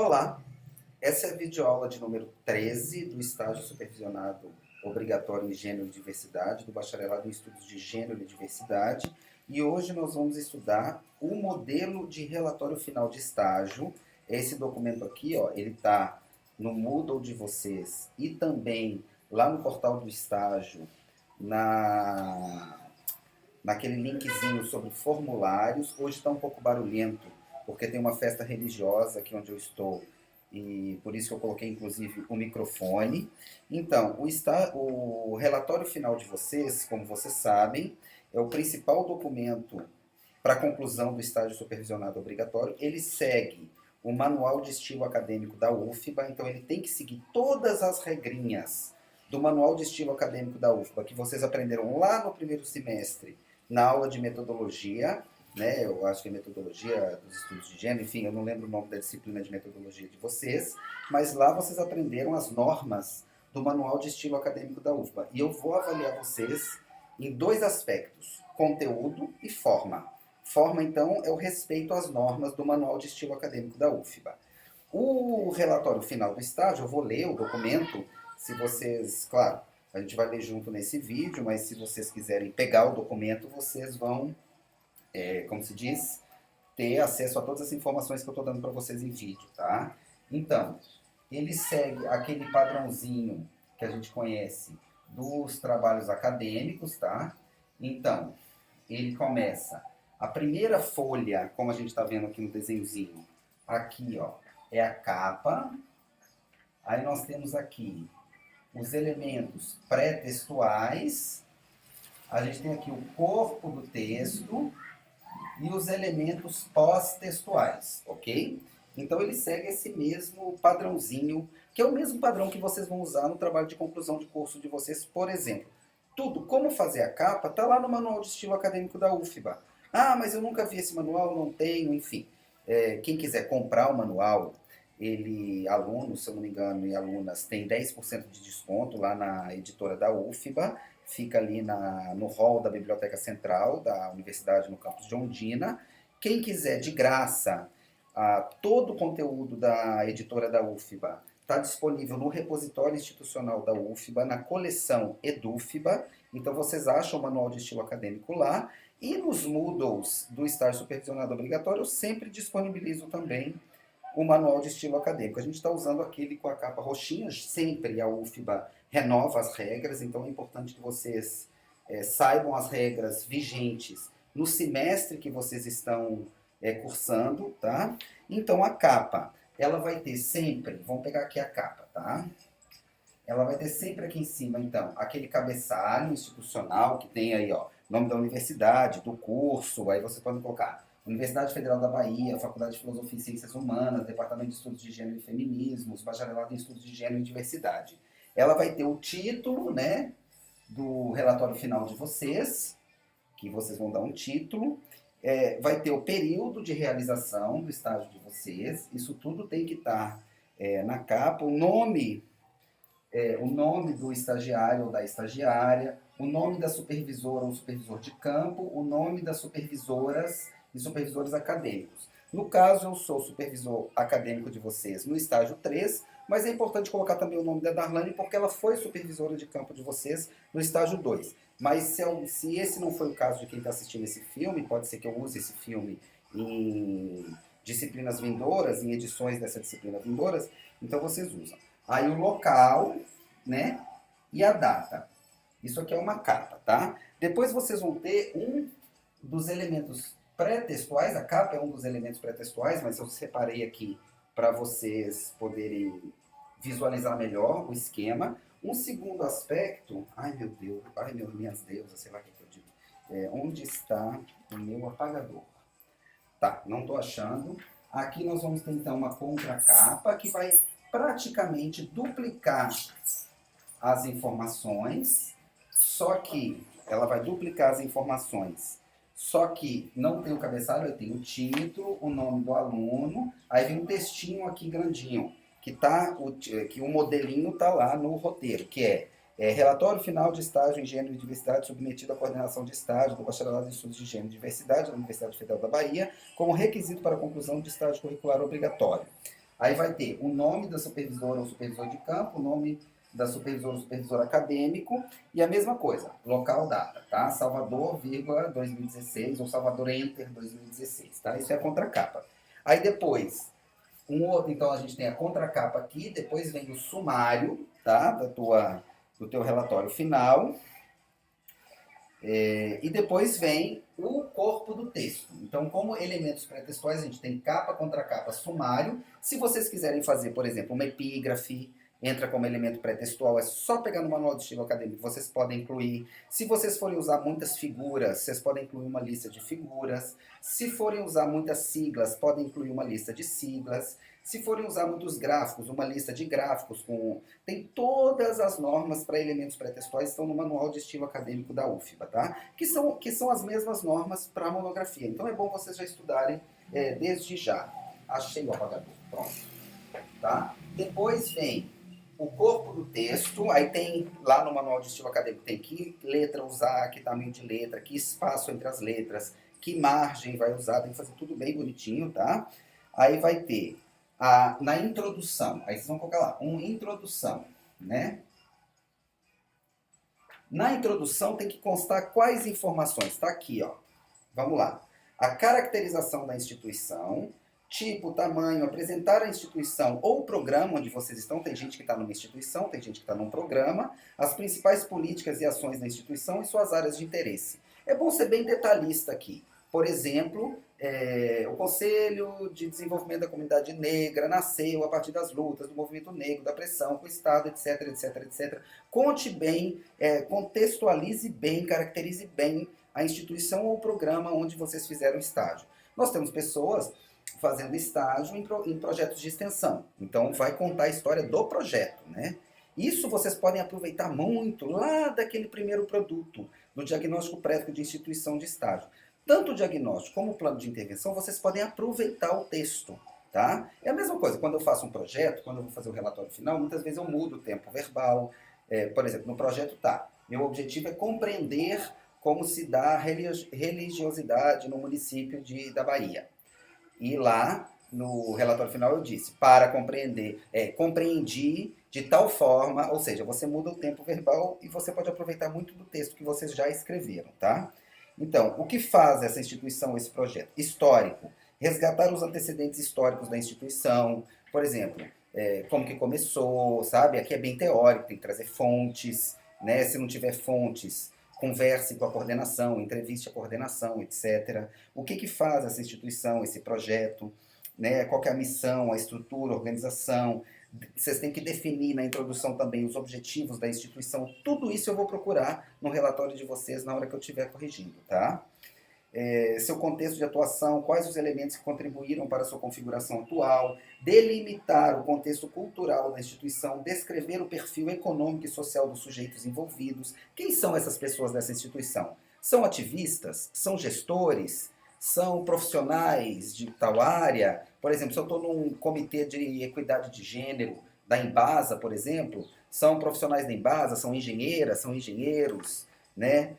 Olá, essa é a videoaula de número 13 do estágio supervisionado obrigatório em Gênero e Diversidade, do Bacharelado em Estudos de Gênero e Diversidade, e hoje nós vamos estudar o modelo de relatório final de estágio. Esse documento aqui, ó, ele está no Moodle de vocês e também lá no portal do estágio, naquele linkzinho sobre formulários. Hoje está um pouco barulhento, porque tem uma festa religiosa aqui onde eu estou, e por isso que eu coloquei, inclusive, o microfone. Então, o relatório final de vocês, como vocês sabem, é o principal documento para a conclusão do estágio supervisionado obrigatório. Ele segue o manual de estilo acadêmico da UFBA, então ele tem que seguir todas as regrinhas do manual de estilo acadêmico da UFBA, que vocês aprenderam lá no primeiro semestre, na aula de metodologia, né? Eu acho que é metodologia dos estudos de gênero, enfim, eu não lembro o nome da disciplina de metodologia de vocês, mas lá vocês aprenderam as normas do manual de estilo acadêmico da UFBA. E eu vou avaliar vocês em dois aspectos, conteúdo e forma. Forma, então, é o respeito às normas do manual de estilo acadêmico da UFBA. O relatório final do estágio, eu vou ler o documento, se vocês, claro, a gente vai ler junto nesse vídeo, mas se vocês quiserem pegar o documento, vocês vão, como se diz, ter acesso a todas as informações que eu estou dando para vocês em vídeo, tá? Então, ele segue aquele padrãozinho que a gente conhece dos trabalhos acadêmicos, tá? Então, ele começa, a primeira folha, como a gente está vendo aqui no desenhozinho, aqui, ó, é a capa. Aí nós temos aqui os elementos pré-textuais, a gente tem aqui o corpo do texto e os elementos pós-textuais, ok? Então ele segue esse mesmo padrãozinho, que é o mesmo padrão que vocês vão usar no trabalho de conclusão de curso de vocês, por exemplo. Tudo, como fazer a capa, está lá no manual de estilo acadêmico da UFBA. Ah, mas eu nunca vi esse manual, não tenho, enfim. Quem quiser comprar o manual, alunos, se eu não me engano, e alunas, tem 10% de desconto lá na editora da UFBA, fica ali no hall da Biblioteca Central da Universidade no campus de Ondina. Quem quiser de graça, todo o conteúdo da editora da UFBA está disponível no repositório institucional da UFBA, na coleção EduFBA, então vocês acham o manual de estilo acadêmico lá, e nos Moodles do estágio supervisionado obrigatório eu sempre disponibilizo também o manual de estilo acadêmico. A gente está usando aquele com a capa roxinha, sempre a UFBA renova as regras, então é importante que vocês saibam as regras vigentes no semestre que vocês estão cursando, tá? Então a capa, ela vai ter sempre, vamos pegar aqui a capa, tá? Ela vai ter sempre aqui em cima, então, aquele cabeçalho institucional que tem aí, ó, nome da universidade, do curso, aí você pode colocar Universidade Federal da Bahia, Faculdade de Filosofia e Ciências Humanas, Departamento de Estudos de Gênero e Feminismos, Bacharelado em Estudos de Gênero e Diversidade. Ela vai ter o título, né, do relatório final de vocês, que vocês vão dar um título, vai ter o período de realização do estágio de vocês, isso tudo tem que estar na capa, o nome do estagiário ou da estagiária, o nome da supervisora ou supervisor de campo, o nome das supervisoras e supervisores acadêmicos. No caso, eu sou supervisor acadêmico de vocês no estágio 3, mas é importante colocar também o nome da Darlane, porque ela foi supervisora de campo de vocês no estágio 2. Mas se esse não foi o caso de quem está assistindo esse filme, pode ser que eu use esse filme em disciplinas vindouras, em edições dessa disciplina vindouras, então vocês usam. Aí o local, né, e a data. Isso aqui é uma capa, tá? Depois vocês vão ter um dos elementos pré-textuais, a capa é um dos elementos pré-textuais, mas eu separei aqui para vocês poderem visualizar melhor o esquema. Um segundo aspecto, ai meu Deus, minhas deusas, sei lá o que eu digo, onde está o meu apagador? Tá, não estou achando. Aqui nós vamos ter então uma contracapa que vai praticamente duplicar as informações, só que ela vai duplicar as informações. Só que não tem o cabeçalho, tem o título, o nome do aluno, aí vem um textinho aqui grandinho, que o modelinho está lá no roteiro, que relatório final de estágio em Gênero e Diversidade submetido à coordenação de estágio do Bacharelado em Estudos de Gênero e Diversidade da Universidade Federal da Bahia, como requisito para a conclusão de estágio curricular obrigatório. Aí vai ter o nome da supervisora ou supervisor de campo, o nome da supervisora ou supervisor acadêmico, e a mesma coisa, local, data, tá? Salvador, 2016, ou Salvador Enter 2016, tá? Isso é a contracapa. Aí depois, um outro, então a gente tem a contracapa aqui, depois vem o sumário, tá? Do teu relatório final, e depois vem o corpo do texto. Então, como elementos pré-textuais, a gente tem capa, contracapa, sumário. Se vocês quiserem fazer, por exemplo, uma epígrafe, entra como elemento pré-textual, é só pegar no manual de estilo acadêmico, vocês podem incluir. Se vocês forem usar muitas figuras, vocês podem incluir uma lista de figuras. Se forem usar muitas siglas, podem incluir uma lista de siglas. Se forem usar muitos gráficos, uma lista de gráficos com... Tem todas as normas para elementos pré-textuais, estão no manual de estilo acadêmico da UFBA, tá? Que são as mesmas normas para a monografia. Então é bom vocês já estudarem desde já. Achei o apagador, pronto. Tá? Depois vem o corpo do texto, aí tem lá no manual de estilo acadêmico, tem que letra usar, que tamanho de letra, que espaço entre as letras, que margem vai usar, tem que fazer tudo bem bonitinho, tá? Aí vai ter na introdução, aí vocês vão colocar lá, uma introdução, né? Na introdução tem que constar quais informações? Tá aqui, ó. Vamos lá. A caracterização da instituição, tipo, tamanho, apresentar a instituição ou o programa onde vocês estão. Tem gente que está numa instituição, tem gente que está num programa. As principais políticas e ações da instituição e suas áreas de interesse. É bom ser bem detalhista aqui. Por exemplo, o Conselho de Desenvolvimento da Comunidade Negra nasceu a partir das lutas do movimento negro, da pressão com o Estado, etc, etc, etc. Conte bem, contextualize bem, caracterize bem a instituição ou o programa onde vocês fizeram estágio. Nós temos pessoas fazendo estágio em projetos de extensão. Então, vai contar a história do projeto, né? Isso vocês podem aproveitar muito lá daquele primeiro produto, no diagnóstico prévio de instituição de estágio. Tanto o diagnóstico como o plano de intervenção, vocês podem aproveitar o texto, tá? É a mesma coisa, quando eu faço um projeto, quando eu vou fazer o relatório final, muitas vezes eu mudo o tempo verbal. Por exemplo, no projeto meu objetivo é compreender como se dá a religiosidade no município da Bahia. E lá, no relatório final, eu disse, para compreender, compreendi de tal forma, ou seja, você muda o tempo verbal e você pode aproveitar muito do texto que vocês já escreveram, tá? Então, o que faz essa instituição, esse projeto? Histórico. Resgatar os antecedentes históricos da instituição, por exemplo, como que começou, sabe? Aqui é bem teórico, tem que trazer fontes, né? Se não tiver fontes, converse com a coordenação, entreviste a coordenação, etc. O que faz essa instituição, esse projeto, né? Qual que é a missão, a estrutura, a organização. Vocês têm que definir na introdução também os objetivos da instituição. Tudo isso eu vou procurar no relatório de vocês na hora que eu estiver corrigindo, tá? Seu contexto de atuação, quais os elementos que contribuíram para a sua configuração atual, delimitar o contexto cultural da instituição, descrever o perfil econômico e social dos sujeitos envolvidos. Quem são essas pessoas dessa instituição? São ativistas? São gestores? São profissionais de tal área? Por exemplo, se eu estou num comitê de equidade de gênero da Embasa, por exemplo, são profissionais da Embasa, são engenheiras, são engenheiros, né?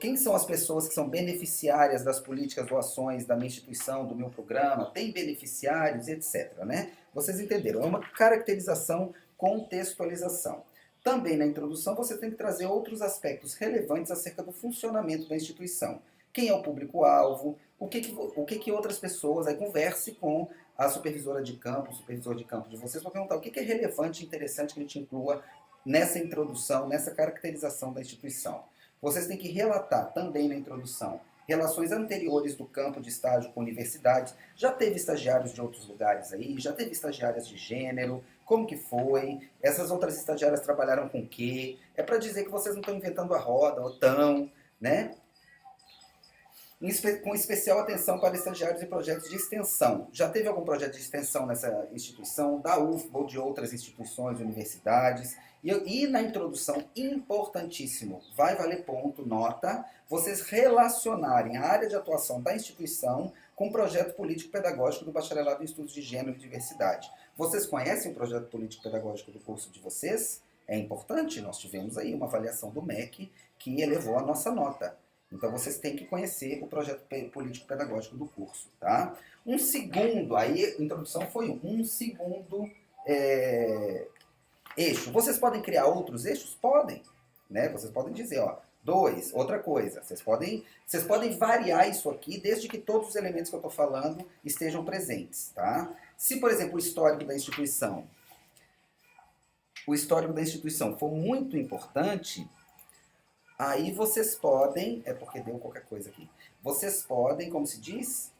Quem são as pessoas que são beneficiárias das políticas ou ações da minha instituição, do meu programa, tem beneficiários, etc. Né? Vocês entenderam? É uma caracterização, contextualização. Também na introdução você tem que trazer outros aspectos relevantes acerca do funcionamento da instituição. Quem é o público-alvo, o que outras pessoas, aí converse com a supervisora de campo, o supervisor de campo de vocês, para perguntar o que é relevante e interessante que ele te inclua nessa introdução, nessa caracterização da instituição. Vocês têm que relatar também na introdução relações anteriores do campo de estágio com universidades. Já teve estagiários de outros lugares aí, já teve estagiárias de gênero, como que foi, essas outras estagiárias trabalharam com o quê? É para dizer que vocês não estão inventando a roda, ou tão, né? Com especial atenção para estagiários e projetos de extensão. Já teve algum projeto de extensão nessa instituição, da UFBA ou de outras instituições, universidades? E na introdução, importantíssimo, vai valer ponto, nota, vocês relacionarem a área de atuação da instituição com o projeto político-pedagógico do Bacharelado em Estudos de Gênero e Diversidade. Vocês conhecem o projeto político-pedagógico do curso de vocês? É importante, nós tivemos aí uma avaliação do MEC que elevou a nossa nota. Então vocês têm que conhecer o projeto político-pedagógico do curso, tá? Um segundo, aí a introdução foi um segundo eixo. Vocês podem criar outros eixos? Podem, né? Vocês podem dizer, ó, 2, outra coisa. Vocês podem variar isso aqui desde que todos os elementos que eu estou falando estejam presentes, tá? Se, por exemplo, o histórico da instituição for muito importante, aí vocês podem, é porque deu qualquer coisa aqui, vocês podem, como se diz,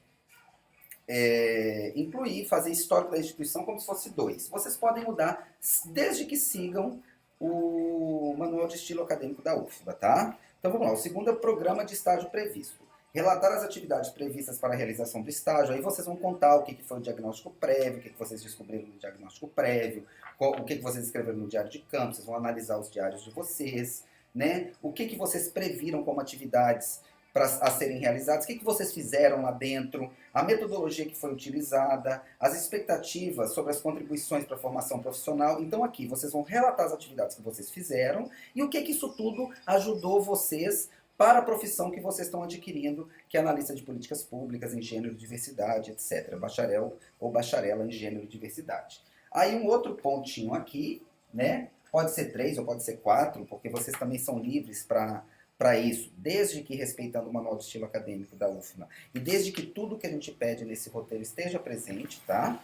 incluir, fazer histórico da instituição como se fosse 2. Vocês podem mudar desde que sigam o manual de estilo acadêmico da UFBA, tá? Então vamos lá, o segundo é o programa de estágio previsto. Relatar as atividades previstas para a realização do estágio, aí vocês vão contar o que foi o diagnóstico prévio, o que vocês descobriram no diagnóstico prévio, o que vocês escreveram no diário de campo, vocês vão analisar os diários de vocês, né? O que vocês previram como atividades a serem realizadas, o que vocês fizeram lá dentro, a metodologia que foi utilizada, as expectativas sobre as contribuições para a formação profissional. Então aqui vocês vão relatar as atividades que vocês fizeram e o que isso tudo ajudou vocês para a profissão que vocês estão adquirindo, que é analista de políticas públicas em gênero e diversidade, etc. Bacharel ou bacharela em gênero e diversidade. Aí um outro pontinho aqui, né? Pode ser 3 ou pode ser 4, porque vocês também são livres para isso, desde que respeitando o manual de estilo acadêmico da UFMA e desde que tudo que a gente pede nesse roteiro esteja presente, tá?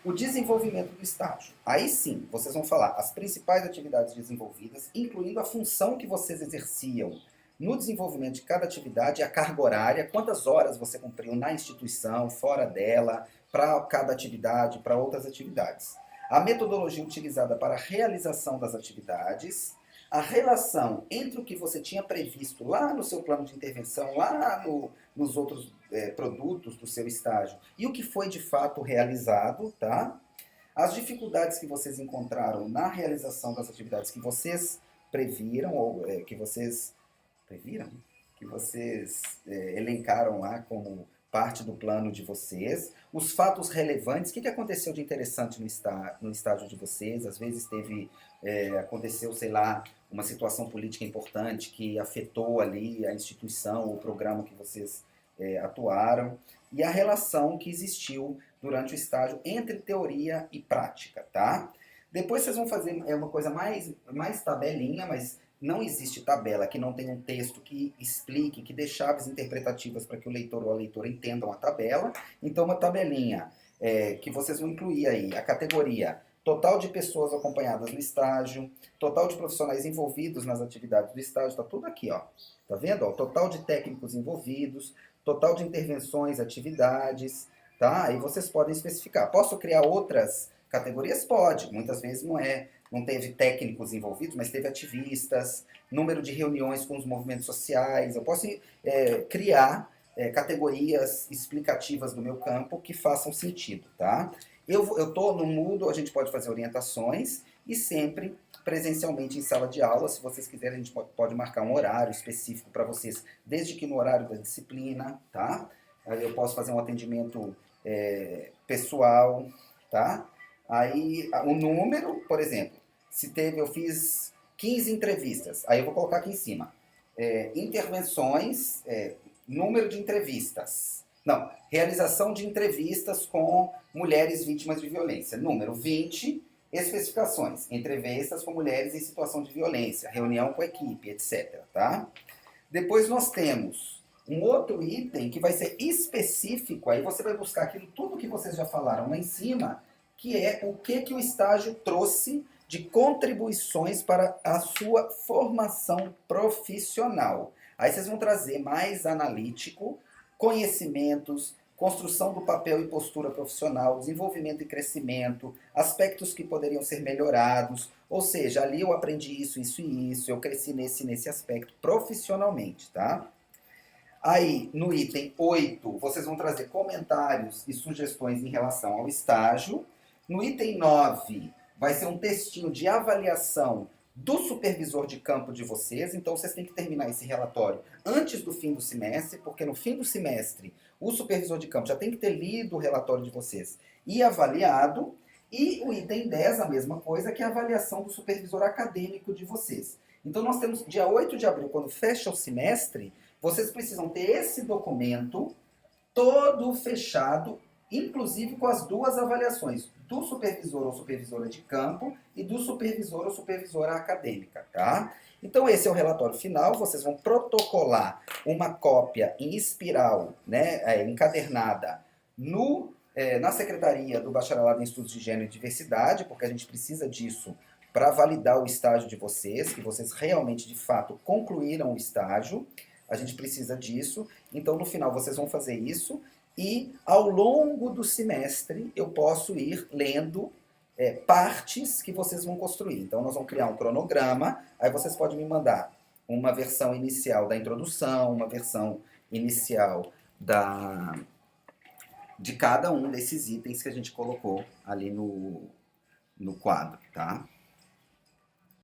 O desenvolvimento do estágio. Aí sim, vocês vão falar as principais atividades desenvolvidas, incluindo a função que vocês exerciam no desenvolvimento de cada atividade, a carga horária, quantas horas você cumpriu na instituição, fora dela, para cada atividade, para outras atividades. A metodologia utilizada para a realização das atividades, a relação entre o que você tinha previsto lá no seu plano de intervenção, lá nos outros produtos do seu estágio, e o que foi de fato realizado, tá? As dificuldades que vocês encontraram na realização das atividades que vocês previram, ou que vocês elencaram lá como parte do plano de vocês, os fatos relevantes, o que aconteceu de interessante no estágio de vocês, às vezes aconteceu, sei lá, uma situação política importante que afetou ali a instituição, o programa que vocês atuaram, e a relação que existiu durante o estágio entre teoria e prática, tá? Depois vocês vão fazer uma coisa mais tabelinha, mas não existe tabela que não tenha um texto que explique, que dê chaves interpretativas para que o leitor ou a leitora entendam a tabela. Então, uma tabelinha que vocês vão incluir aí, a categoria total de pessoas acompanhadas no estágio, total de profissionais envolvidos nas atividades do estágio, está tudo aqui, ó. Tá vendo? Ó, total de técnicos envolvidos, total de intervenções, atividades, tá? Aí vocês podem especificar. Posso criar outras categorias? Pode. Muitas vezes não teve técnicos envolvidos, mas teve ativistas, número de reuniões com os movimentos sociais. Eu posso criar categorias explicativas do meu campo que façam sentido, tá? Eu estou no Moodle, a gente pode fazer orientações e sempre presencialmente em sala de aula. Se vocês quiserem, a gente pode marcar um horário específico para vocês, desde que no horário da disciplina, tá? Eu posso fazer um atendimento pessoal, tá? Aí, o número, por exemplo, eu fiz 15 entrevistas, aí eu vou colocar aqui em cima. Intervenções, número de entrevistas. Não, realização de entrevistas com mulheres vítimas de violência. Número 20, especificações. Entrevistas com mulheres em situação de violência, reunião com a equipe, etc. Tá? Depois nós temos um outro item que vai ser específico, aí você vai buscar aquilo, tudo que vocês já falaram lá em cima, que é o que o estágio trouxe de contribuições para a sua formação profissional. Aí vocês vão trazer mais analítico, conhecimentos, construção do papel e postura profissional, desenvolvimento e crescimento, aspectos que poderiam ser melhorados, ou seja, ali eu aprendi isso, isso e isso, eu cresci nesse aspecto profissionalmente, tá? Aí, no item 8, vocês vão trazer comentários e sugestões em relação ao estágio. No item 9, vai ser um textinho de avaliação do supervisor de campo de vocês, então vocês têm que terminar esse relatório antes do fim do semestre, porque no fim do semestre o supervisor de campo já tem que ter lido o relatório de vocês e avaliado, e o item 10, a mesma coisa, que é a avaliação do supervisor acadêmico de vocês. Então nós temos dia 8 de abril, quando fecha o semestre, Vocês precisam ter esse documento todo fechado, inclusive com as duas avaliações, do supervisor ou supervisora de campo e do supervisor ou supervisora acadêmica, tá? Então esse é o relatório final, vocês vão protocolar uma cópia em espiral, né, encadernada, na Secretaria do Bacharelado em Estudos de Gênero e Diversidade, porque a gente precisa disso para validar o estágio de vocês, que vocês realmente, de fato, concluíram o estágio. A gente precisa disso. Então, no final, vocês vão fazer isso. E, ao longo do semestre, eu posso ir lendo partes que vocês vão construir. Então, nós vamos criar um cronograma. Aí, vocês podem me mandar uma versão inicial da introdução, uma versão inicial de cada um desses itens que a gente colocou ali no quadro, tá?